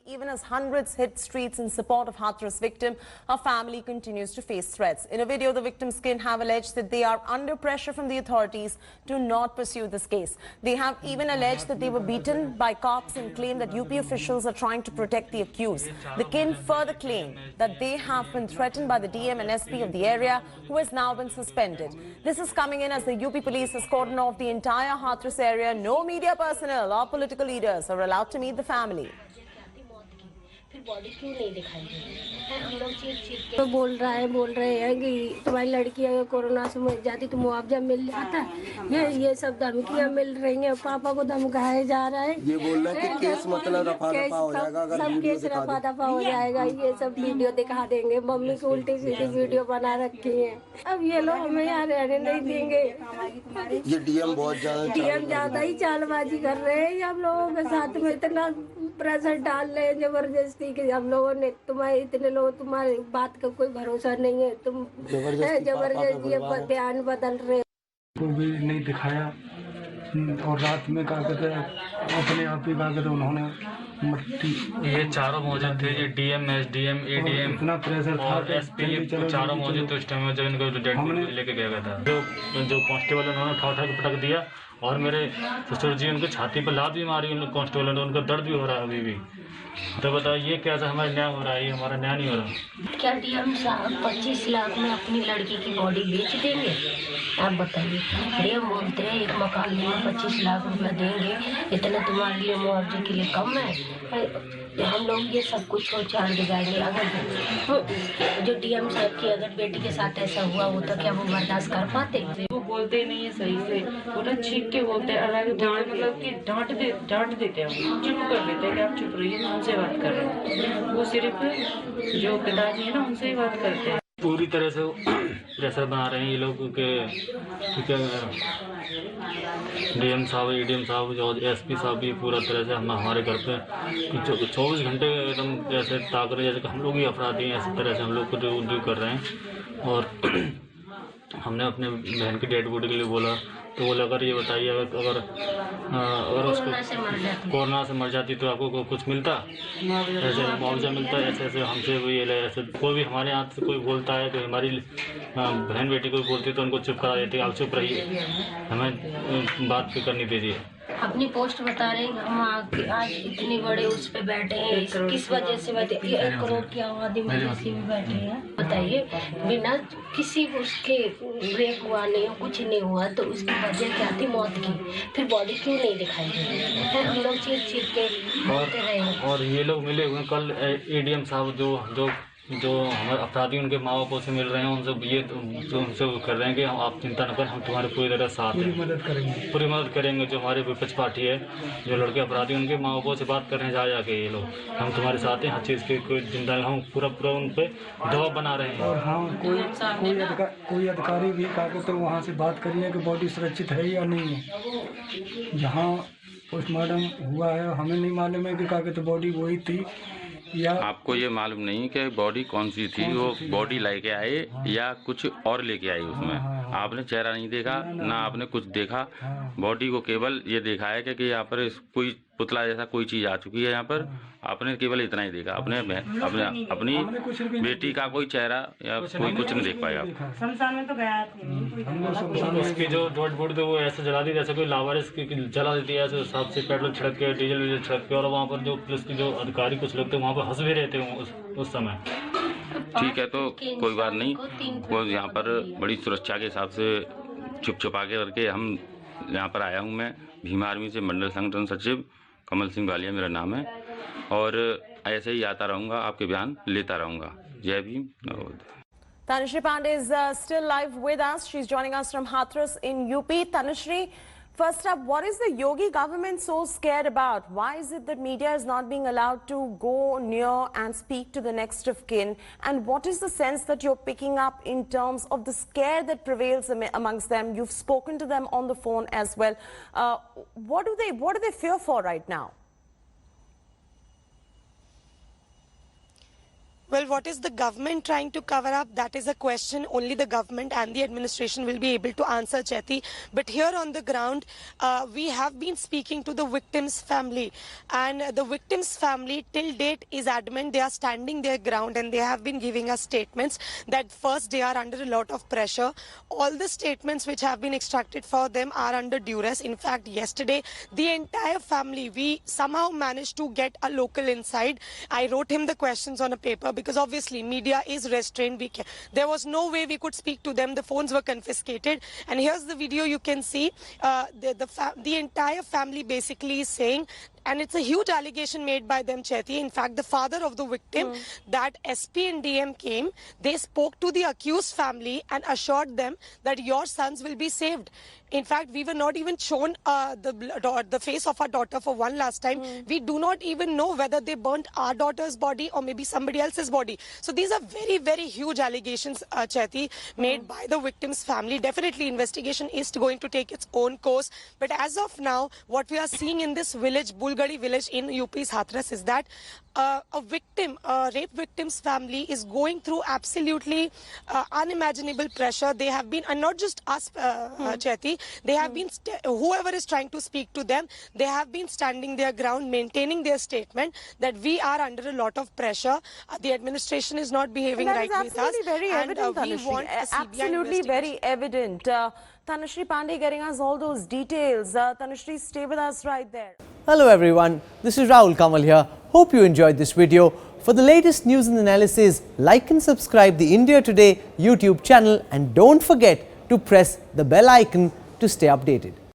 even as hundreds hit streets in support of Hathras victim, her family continues to face threats. In a video, the victim's kin have alleged that they are under pressure from the authorities to not pursue this case. They have even alleged that they were beaten by cops and claim that UP officials are trying to protect the accused. The kin further claim that they have been threatened by the DM and SP of the area, who has now been suspended. This is coming in as the UP police has cordoned off the entire Hathras area. No media personnel or political leaders are allowed to meet the family. Body क्यों नहीं दिखाई दे रही हम लोग चीख के तो बोल रहे हैं कि तुम्हारी लड़की अगर कोरोना से मर जाती तो मुआवजा मिल जाता। ये सब धमकियां मिल रही हैं, पापा को धमकाया जा रहा है। ये बोल रहे हैं कि केस मतलब रफा दफा हो जाएगा, अगर सब केस रफा दफा हो जाएगा। ये सब वीडियो दिखा देंगे, मम्मी की उल्टी सीधी वीडियो बना रखी है। अब ये लोग हमें यहाँ रहने नहीं देंगे। ये डीएम ज्यादा ही चालबाजी कर रहे हैं। हम लोगों के साथ में इतना प्रेशर डाल रहे हैं जबरदस्ती कि हम लोगों ने इतने लोग तुम्हारी बात का कोई भरोसा नहीं है, तुम जबरदस्ती बयान बदल रहे। कोई भी नहीं दिखाया और रात में क्या कहते अपने आप ही क्या कहते उन्होंने मट्टी ये चारों मौजूद थे, ये डीएम एसडीएम एडीएम इतना प्रेशर था और एसपी चारों मौजूद थे उस टाइम में जब इनको डेड लेके गया था। जो कांस्टेबल उन्होंने उठा के पटक दिया और मेरे ससुर जी उनके छाती पर लात भी मारी उन कांस्टेबल ने, उनका दर्द भी हो रहा है अभी भी। तो बताइए ये कैसा हमारा न्याय हो रहा है? ये हमारा न्याय नहीं हो रहा। क्या डीएम साहब 25 लाख में अपनी लड़की की बॉडी बेच देंगे? आप बताइए। डीएम बोलते हैं एक मकान में 25 लाख रुपया देंगे, इतना तुम्हारे लिए मुआवजे के लिए कम है। हम लोग ये सब कुछ छोड़ के जाएंगे। अगर जो डीएम साहब की अगर बेटी के साथ ऐसा हुआ हो तो क्या वो बर्दाश्त कर पाते? वो बोलते ही नहीं है सही से, वो ना छींक के बोलते हैं, डांट मतलब कि डांट देते हैं, चुप कर देते हैं कि आप चुप रहिए, उनसे बात कर रहे हैं। वो सिर्फ जो पिताजी है ना उनसे ही बात करते हैं। पूरी तरह से प्रेशर बना रहे हैं ये लोग के, ठीक है। डीएम साहब एडीएम साहब और एसपी साहब भी पूरा तरह से हमारे घर पे 24 घंटे एकदम जैसे ताक रहे, जैसे कि हम लोग ही अपराधी हैं, ऐसी तरह से हम लोग को जो कर रहे हैं। और हमने अपने बहन की डेड बॉडी के लिए बोला तो बोला अगर ये बताइए अगर उसको कोरोना से मर जाती तो आपको कुछ मिलता, ऐसे मुआवजा मिलता, ऐसे हमसे भी ये ऐसे कोई भी हमारे यहाँ से कोई बोलता है तो हमारी बहन बेटी कोई बोलती है तो उनको चुप करा देती है, आप चुप रहिए, हमें बात भी करनी दीजिए। अपनी पोस्ट बता रहे हैं हम आज इतनी बड़े उस पे बैठे हैं, किस वजह से बैठे? 1 करोड़ की आबादी में जैसे भी बैठे हैं। बताइए बिना किसी उसके ब्रेक हुआ नहीं, कुछ नहीं हुआ तो उसकी वजह क्या थी मौत की? फिर बॉडी क्यों नहीं दिखाई दे रही? हम लोग चीख के बोलते रहे। और ये लोग मिले हुए कल एडीएम साहब जो हमारे अपराधी उनके माँ बापों से मिल रहे हैं, उनसे कर रहे हैं कि आप चिंता न करें, हम तुम्हारे पूरी तरह साथ हैं, पूरी मदद करेंगे। जो हमारे विपक्ष पार्टी है, जो लड़के अपराधी उनके माँ बापों से बात कर रहे हैं जाके ये लोग, हम तुम्हारे साथ हैं, हर चीज़ की कोई चिंता नहीं, हम पूरा उन पर दबाव बना रहे हैं। और हाँ कोई अधिकारी भी कहा तो वहाँ से बात करिए कि बॉडी सुरक्षित है या नहीं है। जहाँ पोस्टमार्टम हुआ है हमें नहीं मालूम है कि कहा तो बॉडी वही थी या आपको ये मालूम नहीं कि बॉडी कौन सी थी, वो बॉडी लेके आए या कुछ और लेके आए उसमें? आपने चेहरा नहीं देखा ना आपने कुछ देखा, बॉडी को केवल ये देखा है कि यहाँ पर कोई पुतला जैसा कोई चीज आ चुकी है यहाँ पर, आपने केवल इतना ही देखा। अपनी बेटी का कोई चेहरा या कोई कुछ नहीं देख पाएगा। शमशान में तो गया था। उसकी जो डेड बॉडी थी वो ऐसे जला दी जैसे कोई लावारिस जला देती है, ऐसे साथ से पेट्रोल छिड़क के डीजल छिड़क के। और वहाँ पर जो पुलिस के जो अधिकारी कुछ लोग थे वहाँ पर हंस भी रहे थे उस समय। ठीक है तो कोई बात नहीं, वो यहाँ पर बड़ी सुरक्षा के हिसाब से छुपा के करके हम यहाँ पर आया हूँ। मैं भीम आर्मी से मंडल संगठन सचिव कमल सिंह वालिया मेरा नाम है, और ऐसे ही आता रहूँगा, आपके बयान लेता रहूँगा। जय Bhim. Tanushree Pandey is still live with us. She's joining us from Hathras in UP. Tanushree, first up, what is the Yogi government so scared about? Why is it that media is not being allowed to go near and speak to the next of kin? And what is the sense that you're picking up in terms of the scare that prevails amongst them? You've spoken to them on the phone as well. What do they fear for right now? Well, what is the government trying to cover up? That is a question only the government and the administration will be able to answer, Chaiti. But here on the ground, we have been speaking to the victim's family, and the victim's family till date is adamant. They are standing their ground, and they have been giving us statements that first they are under a lot of pressure. All the statements which have been extracted for them are under duress. In fact, yesterday, the entire family, we somehow managed to get a local inside. I wrote him the questions on a paper, because obviously media is restrained. There was no way we could speak to them. The phones were confiscated. And here's the video you can see. The entire family basically is saying, and it's a huge allegation made by them, Chaiti. In fact, the father of the victim, that SP and DM came, they spoke to the accused family and assured them that your sons will be saved. In fact, we were not even shown the face of our daughter for one last time. We do not even know whether they burnt our daughter's body or maybe somebody else's body. So these are very, very huge allegations, Chaiti, made by the victim's family. Definitely, investigation is going to take its own course. But as of now, what we are seeing in this village, Bulgari village in UP's Hathras, is that a rape victim's family is going through absolutely unimaginable pressure. They have been, and not just us, Chaiti, they have been, whoever is trying to speak to them, they have been standing their ground, maintaining their statement that we are under a lot of pressure. The administration is not behaving right with us. Very evident, we want a CBI absolutely very evident. Tanushree Pandey getting us all those details. Tanushree, stay with us right there. Hello everyone, this is Rahul Kamal here. Hope you enjoyed this video. For the latest news and analysis, like and subscribe the India Today YouTube channel, and don't forget to press the bell icon to stay updated.